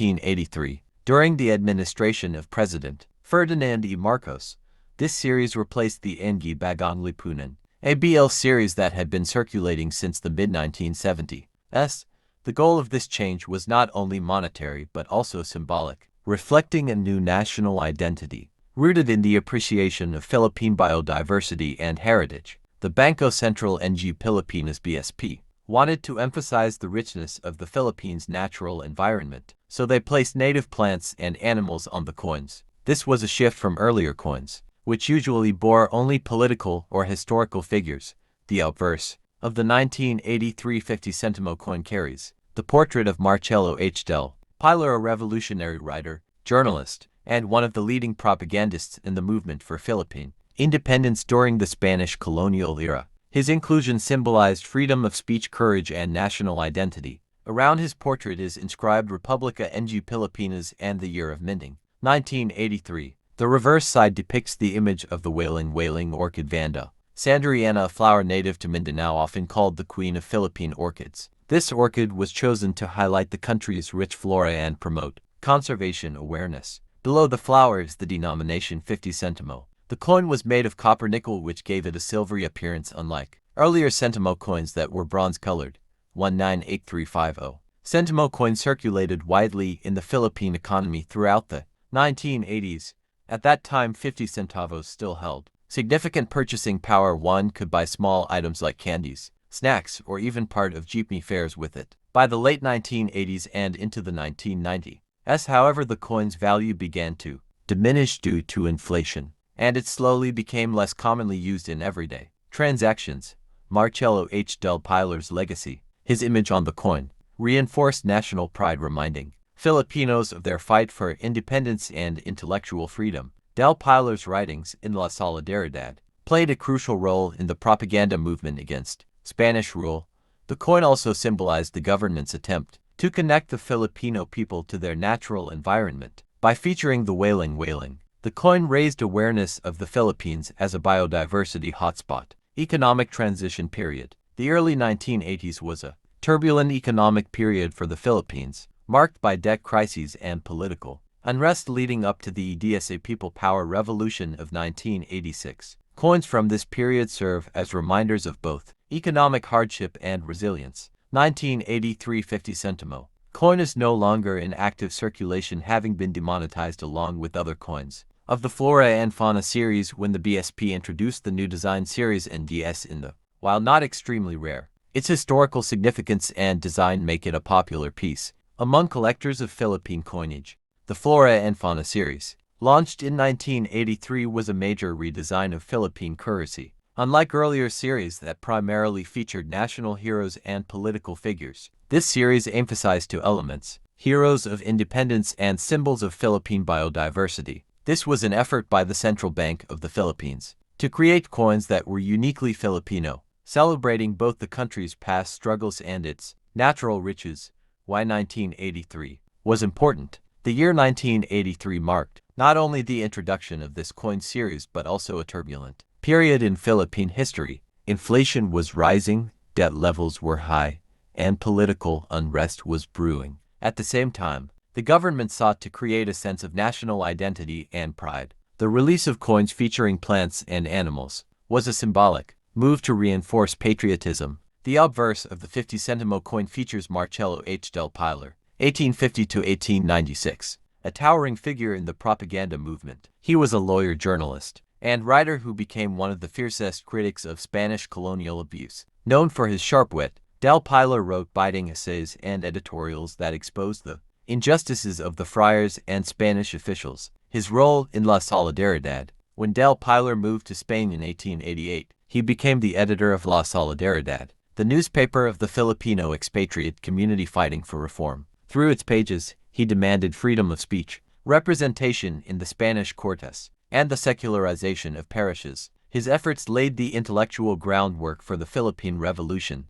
1983. During the administration of President Ferdinand E. Marcos, this series replaced the Ang Bagong Lipunan, a BL series that had been circulating since the mid-1970s. The goal of this change was not only monetary but also symbolic, reflecting a new national identity, rooted in the appreciation of Philippine biodiversity and heritage. The Bangko Sentral ng Pilipinas (BSP) wanted to emphasize the richness of the Philippines' natural environment, so they placed native plants and animals on the coins. This was a shift from earlier coins, which usually bore only political or historical figures. The obverse of the 1983 50 Sentimo coin carries the portrait of Marcelo H. Pilar, a revolutionary writer, journalist, and one of the leading propagandists in the movement for Philippine independence during the Spanish colonial era. His inclusion symbolized freedom of speech, courage, and national identity. Around his portrait is inscribed Republica ng Pilipinas and the year of minting, 1983. The reverse side depicts the image of the wailing orchid Vanda Sandriana, a flower native to Mindanao often called the Queen of Philippine Orchids. This orchid was chosen to highlight the country's rich flora and promote conservation awareness. Below the flower is the denomination 50 Sentimo. The coin was made of copper nickel, which gave it a silvery appearance unlike earlier Sentimo coins that were bronze-colored. 198350. Sentimo coins circulated widely in the Philippine economy throughout the 1980s. At that time, 50 centavos still held significant purchasing power. One could buy small items like candies, snacks, or even part of jeepney fares with it. By the late 1980s and into the 1990s, however, the coin's value began to diminish due to inflation, and it slowly became less commonly used in everyday transactions. Marcelo H. Pilar's legacy, his image on the coin, reinforced national pride, reminding Filipinos of their fight for independence and intellectual freedom. Pilar's writings in La Solidaridad played a crucial role in the propaganda movement against Spanish rule. The coin also symbolized the government's attempt to connect the Filipino people to their natural environment. By featuring the wailing, the coin raised awareness of the Philippines as a biodiversity hotspot. Economic transition period. The early 1980s was a turbulent economic period for the Philippines, marked by debt crises and political unrest leading up to the EDSA People Power Revolution of 1986. Coins from this period serve as reminders of both economic hardship and resilience. 1983 50 Sentimo. Coin is no longer in active circulation, having been demonetized along with other coins of the Flora and Fauna series when the BSP introduced the new design series NDS in the. While not extremely rare, its historical significance and design make it a popular piece among collectors of Philippine coinage. The Flora and Fauna series, launched in 1983, was a major redesign of Philippine currency. Unlike earlier series that primarily featured national heroes and political figures, this series emphasized two elements: heroes of independence and symbols of Philippine biodiversity. This was an effort by the Central Bank of the Philippines to create coins that were uniquely Filipino, celebrating both the country's past struggles and its natural riches. Why 1983 was important. The year 1983 marked not only the introduction of this coin series but also a turbulent period in Philippine history. Inflation was rising, debt levels were high, and political unrest was brewing. At the same time, the government sought to create a sense of national identity and pride. The release of coins featuring plants and animals was a symbolic move to reinforce patriotism. The obverse of the 50 Sentimo coin features Marcelo H. Pilar, 1850 to 1896, a towering figure in the propaganda movement. He was a lawyer, journalist, and writer who became one of the fiercest critics of Spanish colonial abuse. Known for his sharp wit, Pilar wrote biting essays and editorials that exposed the injustices of the friars and Spanish officials. His role in La Solidaridad. When Pilar moved to Spain in 1888, he became the editor of La Solidaridad, the newspaper of the Filipino expatriate community fighting for reform. Through its pages, he demanded freedom of speech, representation in the Spanish Cortes, and the secularization of parishes. His efforts laid the intellectual groundwork for the Philippine Revolution.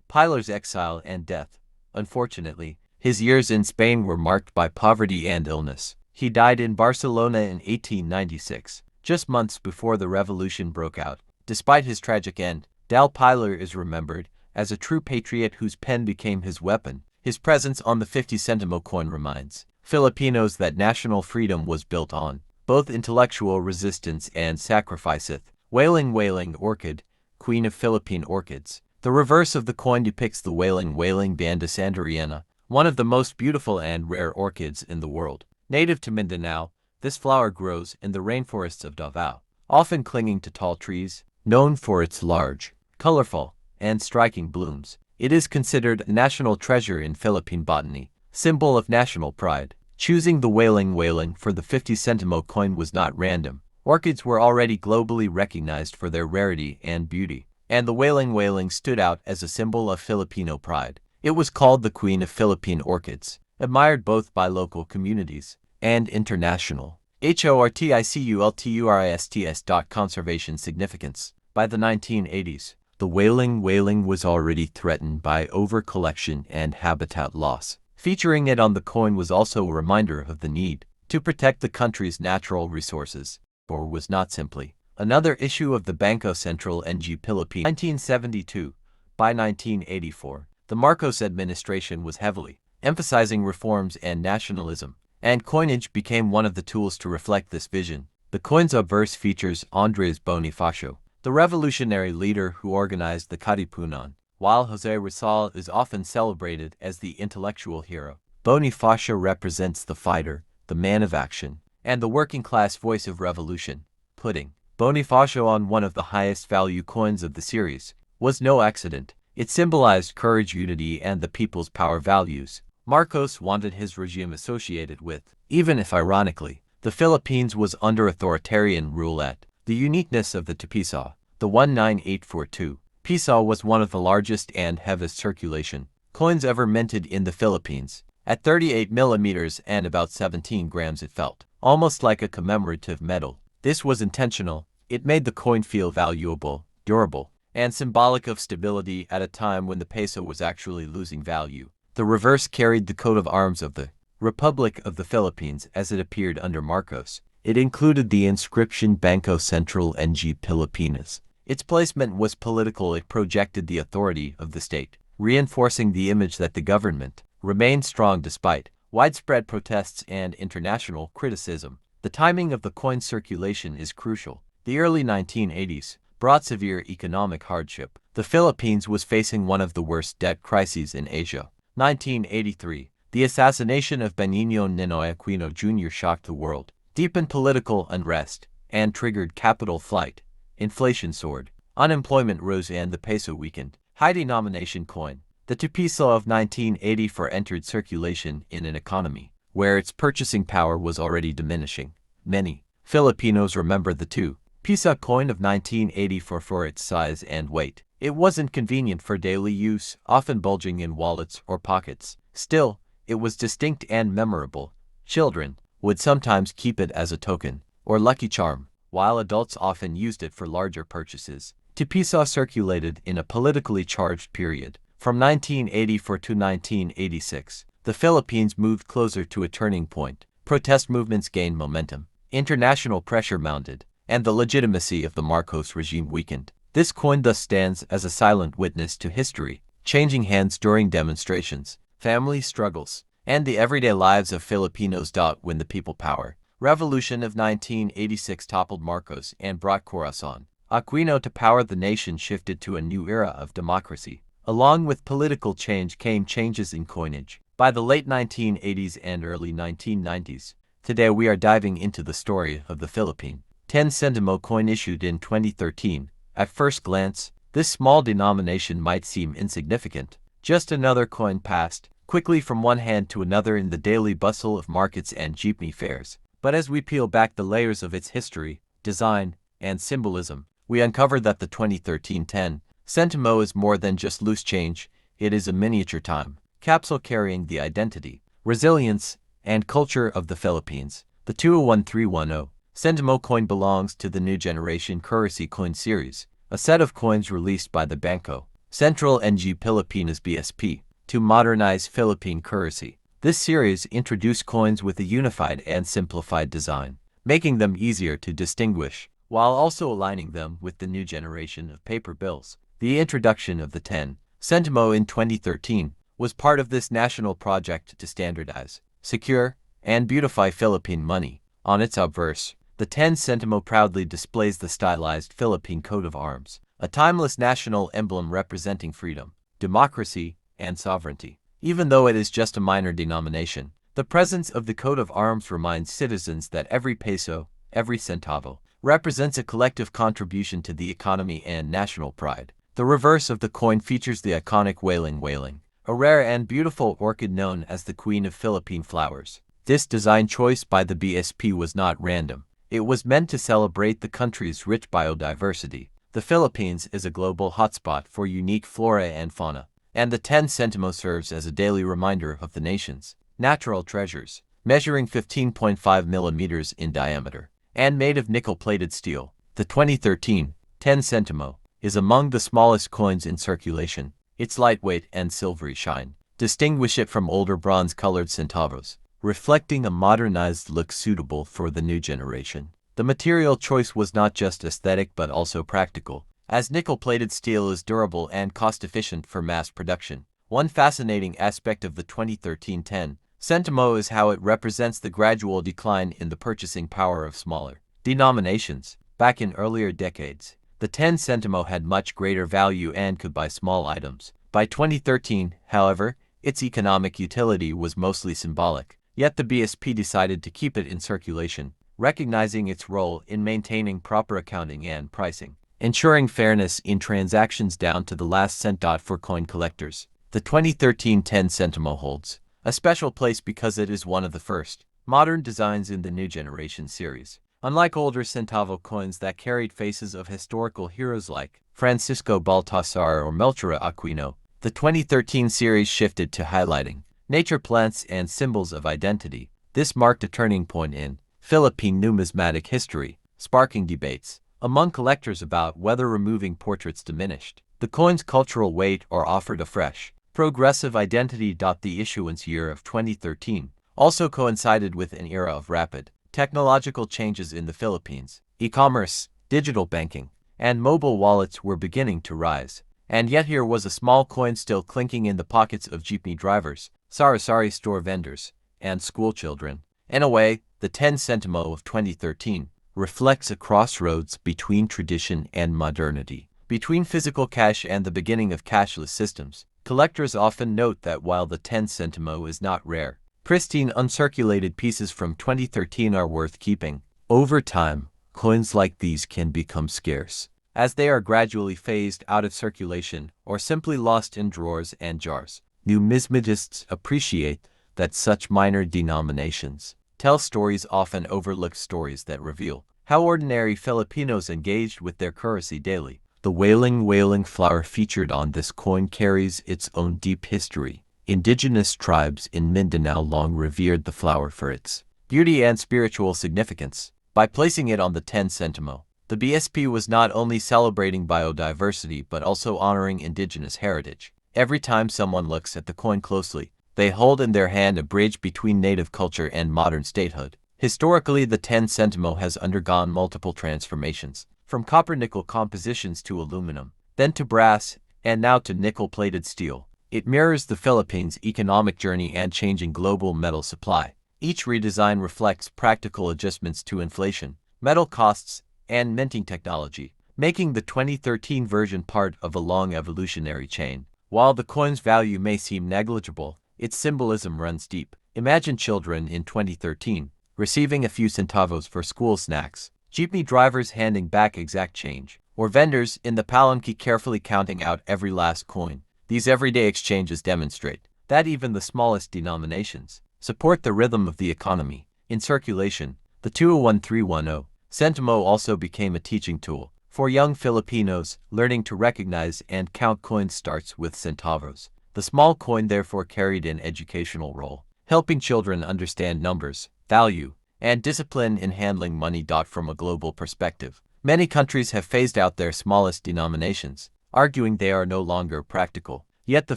Pilar's exile and death. Unfortunately, his years in Spain were marked by poverty and illness. He died in Barcelona in 1896, just months before the revolution broke out. Despite his tragic end, Pilar is remembered as a true patriot whose pen became his weapon His presence on the 50 Sentimo coin reminds Filipinos that national freedom was built on both intellectual resistance and sacrifice. Wailing orchid, queen of Philippine orchids. The reverse of the coin depicts the wailing Banda sanderiana, one of the most beautiful and rare orchids in the world. Native to Mindanao, this flower grows in the rainforests of Davao, often clinging to tall trees. Known for its large, colorful, and striking blooms, it is considered a national treasure in Philippine botany, symbol of national pride. Choosing the wailing for the 50 Sentimo coin was not random. Orchids were already globally recognized for their rarity and beauty, and the wailing stood out as a symbol of Filipino pride. It was called the Queen of Philippine Orchids, admired both by local communities and international. HORTICULTURISTS. Conservation significance. By the 1980s, the wailing was already threatened by overcollection and habitat loss. Featuring it on the coin was also a reminder of the need to protect the country's natural resources, or was not simply another issue of the Bangko Sentral ng Pilipinas. 1972. By 1984, the Marcos administration was heavily emphasizing reforms and nationalism, and coinage became one of the tools to reflect this vision. The coin's obverse features Andres Bonifacio, the revolutionary leader who organized the Katipunan. While Jose Rizal is often celebrated as the intellectual hero, Bonifacio represents the fighter, the man of action, and the working-class voice of revolution. Putting Bonifacio on one of the highest value coins of the series was no accident. It symbolized courage, unity, and the people's power values Marcos wanted his regime associated with. Even if ironically, the Philippines was under authoritarian rule at the uniqueness of the Piso, the 19842. Piso was one of the largest and heaviest circulation coins ever minted in the Philippines. At 38 millimeters and about 17 grams, it felt almost like a commemorative medal. This was intentional. It made the coin feel valuable, durable, and symbolic of stability at a time when the peso was actually losing value. The reverse carried the coat of arms of the Republic of the Philippines as it appeared under Marcos. It included the inscription Bangko Sentral ng Pilipinas. Its placement was political. It projected the authority of the state, reinforcing the image that the government remained strong despite widespread protests and international criticism. The timing of the coin circulation is crucial. The early 1980s brought severe economic hardship. The Philippines was facing one of the worst debt crises in Asia. 1983, the assassination of Benigno Ninoy Aquino Jr. shocked the world, deepened political unrest, and triggered capital flight. Inflation soared, unemployment rose, and the peso weakened. High denomination coin. The 2 Piso of 1984 entered circulation in an economy where its purchasing power was already diminishing. Many Filipinos remember the 2 Piso coin of 1984 for its size and weight. It wasn't convenient for daily use, often bulging in wallets or pockets. Still, it was distinct and memorable. Children would sometimes keep it as a token or lucky charm, while adults often used it for larger purchases. 2 Piso circulated in a politically charged period. From 1984 to 1986, the Philippines moved closer to a turning point. Protest movements gained momentum, international pressure mounted, and the legitimacy of the Marcos regime weakened. This coin thus stands as a silent witness to history, changing hands during demonstrations, family struggles, and the everyday lives of Filipinos. When the people power revolution of 1986 toppled Marcos and brought Corazon Aquino to power, the nation shifted to a new era of democracy. Along with political change came changes in coinage. By the late 1980s and early 1990s, today we are diving into the story of the Philippine 10 Sentimo coin issued in 2013. At first glance, this small denomination might seem insignificant. Just another coin passed quickly from one hand to another in the daily bustle of markets and jeepney fairs. But as we peel back the layers of its history, design, and symbolism, we uncover that the 2013 10 Sentimo is more than just loose change. It is a miniature time capsule carrying the identity, resilience, and culture of the Philippines. The 201310 Sentimo coin belongs to the new generation currency coin series, a set of coins released by the Bangko Sentral ng Pilipinas (BSP) to modernize Philippine currency. This series introduced coins with a unified and simplified design, making them easier to distinguish, while also aligning them with the new generation of paper bills. The introduction of the 10 Sentimo in 2013 was part of this national project to standardize, secure, and beautify Philippine money. On its obverse, the 10 Sentimo proudly displays the stylized Philippine coat of arms, a timeless national emblem representing freedom, democracy, and sovereignty. Even though it is just a minor denomination, the presence of the coat of arms reminds citizens that every peso, every centavo, represents a collective contribution to the economy and national pride. The reverse of the coin features the iconic wailing, a rare and beautiful orchid known as the Queen of Philippine Flowers. This design choice by the BSP was not random. It was meant to celebrate the country's rich biodiversity. The Philippines is a global hotspot for unique flora and fauna, and the 10 Sentimo serves as a daily reminder of the nation's natural treasures. Measuring 15.5 millimeters in diameter and made of nickel-plated steel, the 2013 10 Sentimo is among the smallest coins in circulation. Its lightweight and silvery shine distinguish it from older bronze-colored centavos, reflecting a modernized look suitable for the new generation. The material choice was not just aesthetic but also practical, as nickel-plated steel is durable and cost-efficient for mass production. One fascinating aspect of the 2013 10 Sentimo is how it represents the gradual decline in the purchasing power of smaller denominations. Back in earlier decades, the 10 Sentimo had much greater value and could buy small items. By 2013, however, its economic utility was mostly symbolic, yet the BSP decided to keep it in circulation, recognizing its role in maintaining proper accounting and pricing, ensuring fairness in transactions down to the last cent. For coin collectors, the 2013 10 Sentimo holds a special place because it is one of the first modern designs in the new generation series. Unlike older centavo coins that carried faces of historical heroes like Francisco Baltasar or Melchora Aquino, the 2013 series shifted to highlighting nature, plants, and symbols of identity. This marked a turning point in Philippine numismatic history, sparking debates among collectors about whether removing portraits diminished the coin's cultural weight or offered a fresh, progressive identity. The issuance year of 2013 also coincided with an era of rapid technological changes in the Philippines. E-commerce, digital banking, and mobile wallets were beginning to rise. And yet here was a small coin still clinking in the pockets of jeepney drivers, sari-sari store vendors, and schoolchildren. In a way, the 10 Sentimo of 2013 reflects a crossroads between tradition and modernity, between physical cash and the beginning of cashless systems. Collectors often note that while the 10 Sentimo is not rare, pristine uncirculated pieces from 2013 are worth keeping. Over time, coins like these can become scarce, as they are gradually phased out of circulation or simply lost in drawers and jars. Numismatists appreciate that such minor denominations tell stories, often overlooked stories that reveal how ordinary Filipinos engaged with their currency daily. The wailing flower featured on this coin carries its own deep history. Indigenous tribes in Mindanao long revered the flower for its beauty and spiritual significance. By placing it on the 10 Sentimo, the BSP was not only celebrating biodiversity but also honoring indigenous heritage. Every time someone looks at the coin closely, they hold in their hand a bridge between native culture and modern statehood. Historically, the 10 Sentimo has undergone multiple transformations, from copper-nickel compositions to aluminum, then to brass, and now to nickel-plated steel. It mirrors the Philippines' economic journey and changing global metal supply. Each redesign reflects practical adjustments to inflation, metal costs, and minting technology, making the 2013 version part of a long evolutionary chain. While the coin's value may seem negligible, its symbolism runs deep. Imagine children in 2013 receiving a few centavos for school snacks, jeepney drivers handing back exact change, or vendors in the palanque carefully counting out every last coin. These everyday exchanges demonstrate that even the smallest denominations support the rhythm of the economy. In circulation, the 201310 Sentimo also became a teaching tool for young Filipinos. Learning to recognize and count coins starts with centavos. The small coin therefore carried an educational role, helping children understand numbers, value, and discipline in handling money. From a global perspective, many countries have phased out their smallest denominations, arguing they are no longer practical. Yet the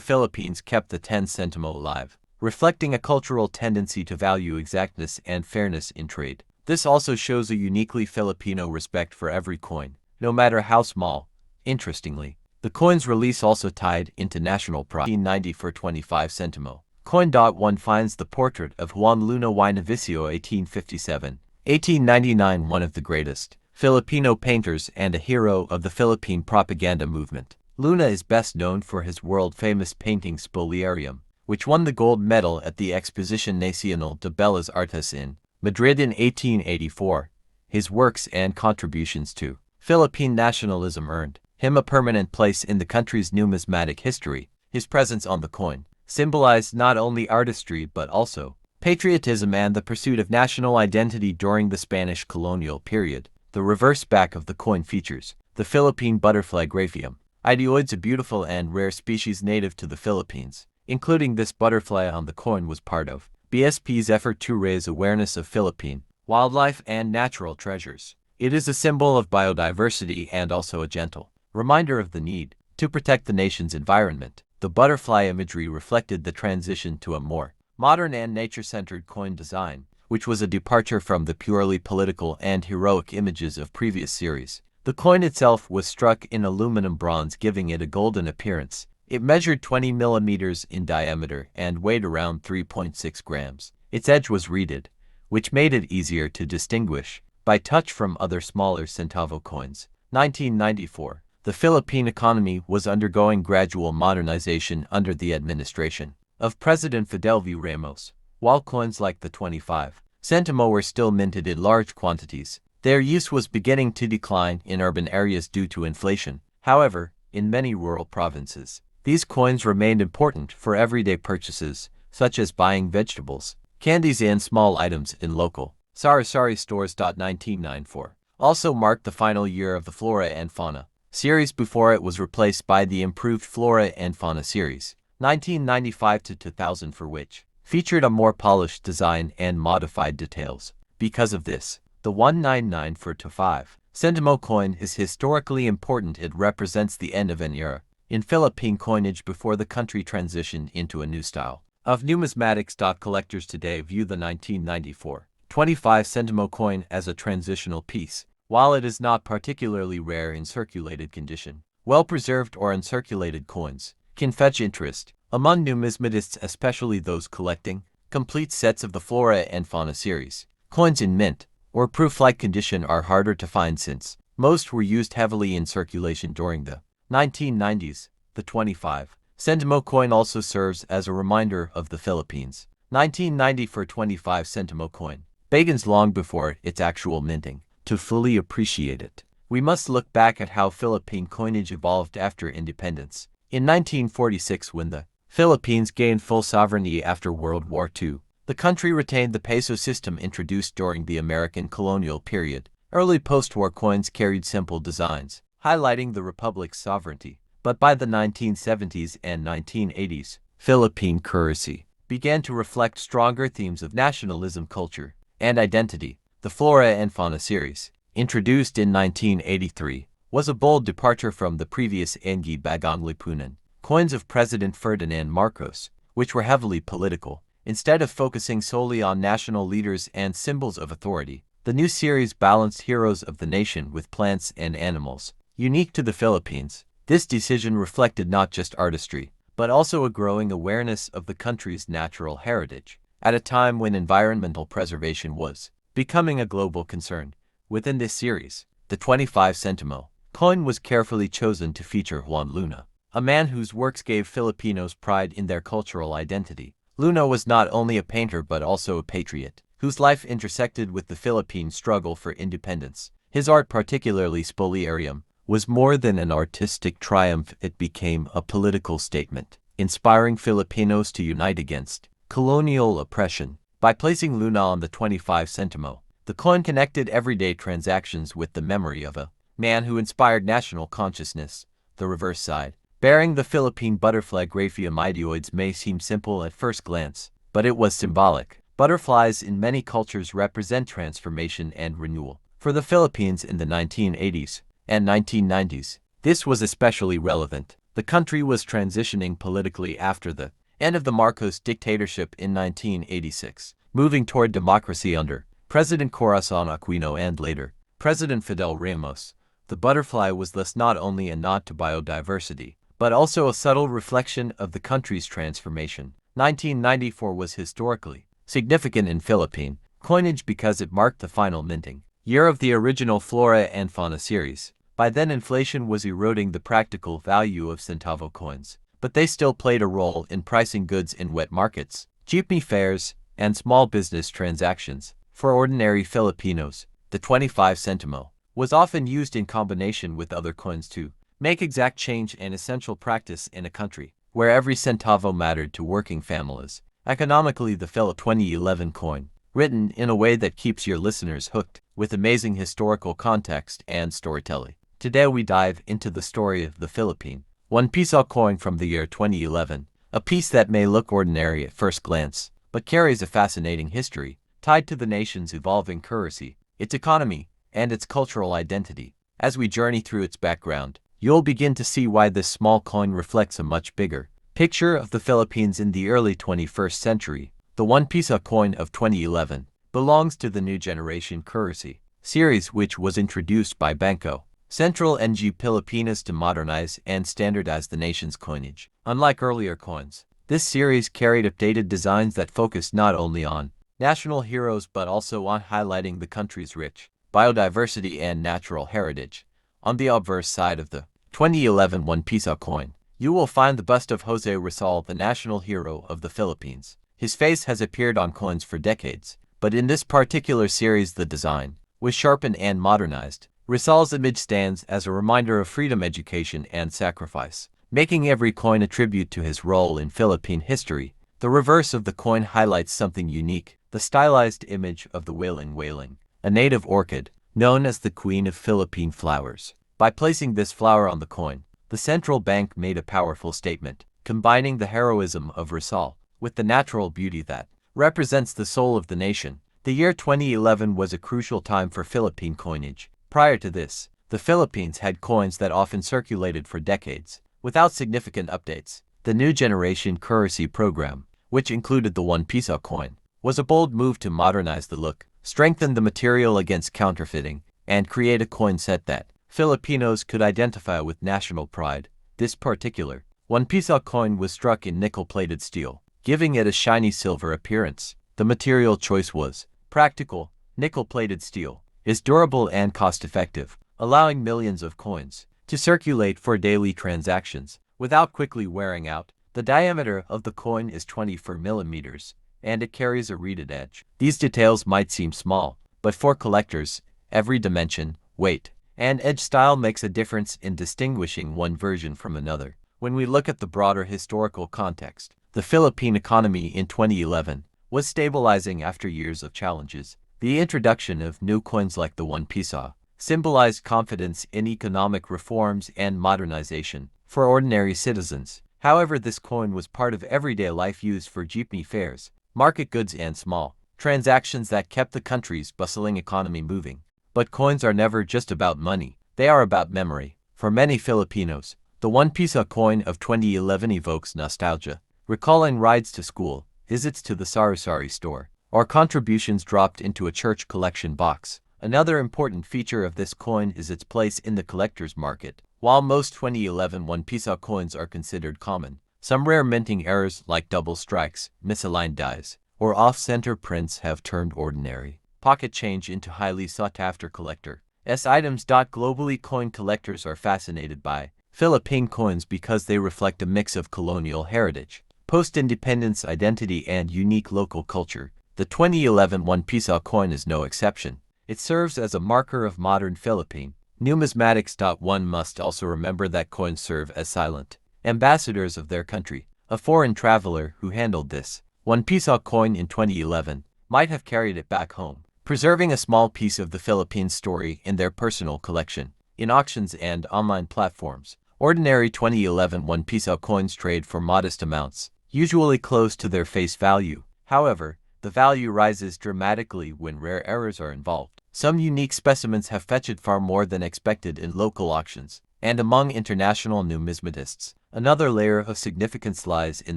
Philippines kept the 10 Sentimo alive, reflecting a cultural tendency to value exactness and fairness in trade. This also shows a uniquely Filipino respect for every coin, no matter how small. Interestingly, The coin's release also tied into national pride. 1890 for 25 Sentimo. Coin.1 finds the portrait of Juan Luna y Novicio 1857. 1899, one of the greatest Filipino painters and a hero of the Philippine propaganda movement. Luna is best known for his world-famous painting Spoliarium, which won the gold medal at the Exposition Nacional de Bellas Artes in Madrid in 1884. His works and contributions to Philippine nationalism earned him a permanent place in the country's numismatic history. His presence on the coin symbolized not only artistry but also patriotism and the pursuit of national identity during the Spanish colonial period. The reverse back of the coin features the Philippine butterfly graphium. Idioids, a beautiful and rare species native to the Philippines. Including this butterfly on the coin was part of BSP's effort to raise awareness of Philippine wildlife and natural treasures. It is a symbol of biodiversity and also a gentle reminder of the need to protect the nation's environment. The butterfly imagery reflected the transition to a more modern and nature-centered coin design, which was a departure from the purely political and heroic images of previous series. The coin itself was struck in aluminum bronze, giving it a golden appearance. It measured 20 millimeters in diameter and weighed around 3.6 grams. Its edge was reeded, which made it easier to distinguish by touch from other smaller centavo coins. 1994. The Philippine economy was undergoing gradual modernization under the administration of President Fidel V. Ramos. While coins like the 25 Sentimo were still minted in large quantities, their use was beginning to decline in urban areas due to inflation. However, in many rural provinces, these coins remained important for everyday purchases, such as buying vegetables, candies, and small items in local sari-sari stores. 1994 also marked the final year of the Flora and Fauna series before it was replaced by the improved Flora and Fauna series, 1995 to 2000, for which featured a more polished design and modified details. Because of this, the 199 for 25 Sentimo coin is historically important. It represents the end of an era in Philippine coinage before the country transitioned into a new style of numismatics. Collectors today view the 1994 25 Sentimo coin as a transitional piece. While it is not particularly rare in circulated condition, well-preserved or uncirculated coins can fetch interest among numismatists, especially those collecting complete sets of the Flora and Fauna series. Coins in mint or proof-like condition are harder to find since most were used heavily in circulation during the 1990s. The 25 Sentimo coin also serves as a reminder of the Philippines. 1990 for 25 Sentimo coin begins long before its actual minting. To fully appreciate it, we must look back at how Philippine coinage evolved after independence. In 1946, when the Philippines gained full sovereignty after World War II, the country retained the peso system introduced during the American colonial period. Early post-war coins carried simple designs, highlighting the republic's sovereignty. But by the 1970s and 1980s, Philippine currency began to reflect stronger themes of nationalism, culture, and identity. The Flora and Fauna series, introduced in 1983, was a bold departure from the previous Ang Bagong Lipunan coins of President Ferdinand Marcos, which were heavily political. Instead of focusing solely on national leaders and symbols of authority, the new series balanced heroes of the nation with plants and animals, unique to the Philippines. This decision reflected not just artistry, but also a growing awareness of the country's natural heritage, at a time when environmental preservation was becoming a global concern. Within this series, the 25 Sentimo coin was carefully chosen to feature Juan Luna, a man whose works gave Filipinos pride in their cultural identity. Luna was not only a painter but also a patriot, whose life intersected with the Philippine struggle for independence. His art, particularly Spoliarium, was more than an artistic triumph. It became a political statement, inspiring Filipinos to unite against colonial oppression. By placing Luna on the 25 Sentimo, the coin connected everyday transactions with the memory of a man who inspired national consciousness. The reverse side, bearing the Philippine butterfly graphium idioids, may seem simple at first glance, but it was symbolic. Butterflies in many cultures represent transformation and renewal. For the Philippines in the 1980s and 1990s, this was especially relevant. The country was transitioning politically after the end of the Marcos dictatorship in 1986, moving toward democracy under President Corazon Aquino and later President Fidel Ramos. The butterfly was thus not only a nod to biodiversity, but also a subtle reflection of the country's transformation. 1994 was historically significant in Philippine coinage because it marked the final minting year of the original Flora and Fauna series. By then, inflation was eroding the practical value of centavo coins, but they still played a role in pricing goods in wet markets, jeepney fares, and small business transactions. For ordinary Filipinos, the 25 centimo was often used in combination with other coins to make exact change an essential practice in a country where every centavo mattered to working families. Economically, the Philip 2011 coin, written in a way that keeps your listeners hooked with amazing historical context and storytelling. Today we dive into the story of the Philippine 1 Piso coin from the year 2011, a piece that may look ordinary at first glance, but carries a fascinating history tied to the nation's evolving currency, its economy, and its cultural identity. As we journey through its background, you'll begin to see why this small coin reflects a much bigger picture of the Philippines in the early 21st century. The 1 Piso coin of 2011 belongs to the new generation currency series, which was introduced by Bangko Sentral and Pilipinas to modernize and standardize the nation's coinage. Unlike earlier coins, this series carried updated designs that focused not only on national heroes but also on highlighting the country's rich biodiversity and natural heritage. On the obverse side of the 2011 1 Piso coin, you will find the bust of Jose Rizal, the national hero of the Philippines. His face has appeared on coins for decades, but in this particular series the design was sharpened and modernized. Rizal's image stands as a reminder of freedom, education, and sacrifice, making every coin a tribute to his role in Philippine history. The reverse of the coin highlights something unique, the stylized image of the wailing, a native orchid, known as the Queen of Philippine Flowers. By placing this flower on the coin, the central bank made a powerful statement, combining the heroism of Rizal with the natural beauty that represents the soul of the nation. The year 2011 was a crucial time for Philippine coinage. Prior to this, the Philippines had coins that often circulated for decades, without significant updates. The new generation currency program, which included the 1 Piso coin, was a bold move to modernize the look, strengthen the material against counterfeiting, and create a coin set that Filipinos could identify with national pride. This particular 1 Piso coin was struck in nickel-plated steel, giving it a shiny silver appearance. The material choice was practical. Nickel-plated steel is durable and cost-effective, allowing millions of coins to circulate for daily transactions without quickly wearing out. The diameter of the coin is 24 millimeters, and it carries a reeded edge. These details might seem small, but for collectors, every dimension, weight, and edge style makes a difference in distinguishing one version from another. When we look at the broader historical context, the Philippine economy in 2011 was stabilizing after years of challenges. The introduction of new coins like the 1 Piso symbolized confidence in economic reforms and modernization for ordinary citizens. However, this coin was part of everyday life used for jeepney fares, market goods, and small transactions that kept the country's bustling economy moving. But coins are never just about money, they are about memory. For many Filipinos, the 1 Piso coin of 2011 evokes nostalgia, recalling rides to school, visits to the sari-sari store, or contributions dropped into a church collection box. Another important feature of this coin is its place in the collector's market. While most 2011 1 Piso coins are considered common, some rare minting errors like double strikes, misaligned dies, or off-center prints have turned ordinary pocket change into highly sought-after collector's items. Globally, coin collectors are fascinated by Philippine coins because they reflect a mix of colonial heritage, post-independence identity, and unique local culture. The 2011 1 Piso coin is no exception. It serves as a marker of modern Philippine numismatics. One must also remember that coins serve as silent ambassadors of their country. A foreign traveler who handled this 1 Piso coin in 2011 might have carried it back home, preserving a small piece of the Philippine story in their personal collection. In auctions and online platforms, ordinary 2011 1 Piso coins trade for modest amounts, usually close to their face value. However, the value rises dramatically when rare errors are involved. Some unique specimens have fetched far more than expected in local auctions and among international numismatists. Another layer of significance lies in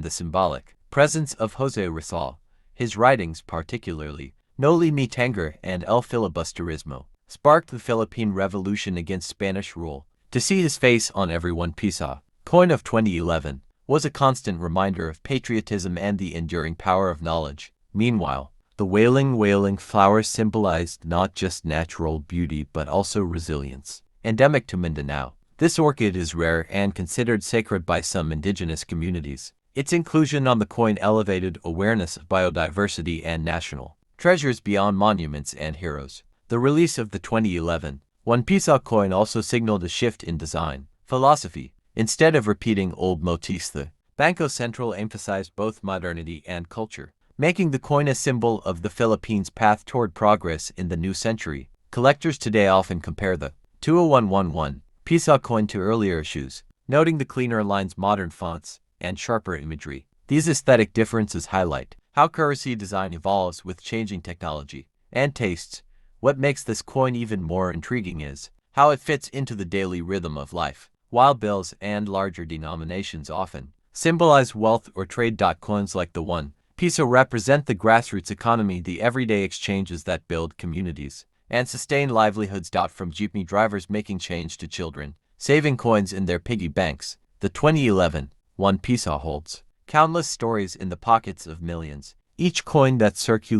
the symbolic presence of Jose Rizal. His writings, particularly Noli Me Tangere and El Filibusterismo, sparked the Philippine Revolution against Spanish rule. To see his face on every 1 Piso coin of 2011 was a constant reminder of patriotism and the enduring power of knowledge. Meanwhile, the wailing flower symbolized not just natural beauty but also resilience. Endemic to Mindanao, this orchid is rare and considered sacred by some indigenous communities. Its inclusion on the coin elevated awareness of biodiversity and national treasures beyond monuments and heroes. The release of the 2011 1 Piso coin also signaled a shift in design philosophy. Instead of repeating old motifs, the Bangko Sentral emphasized both modernity and culture, making the coin a symbol of the Philippines' path toward progress in the new century. Collectors today often compare the 20111 Piso coin to earlier issues, noting the cleaner lines, modern fonts, and sharper imagery. These aesthetic differences highlight how currency design evolves with changing technology and tastes. What makes this coin even more intriguing is how it fits into the daily rhythm of life. While bills and larger denominations often symbolize wealth or trade, coins like the 1 Piso represent the grassroots economy, the everyday exchanges that build communities and sustain livelihoods. From jeepney drivers making change to children saving coins in their piggy banks, the 2011 1 Piso holds countless stories in the pockets of millions. Each coin that circulates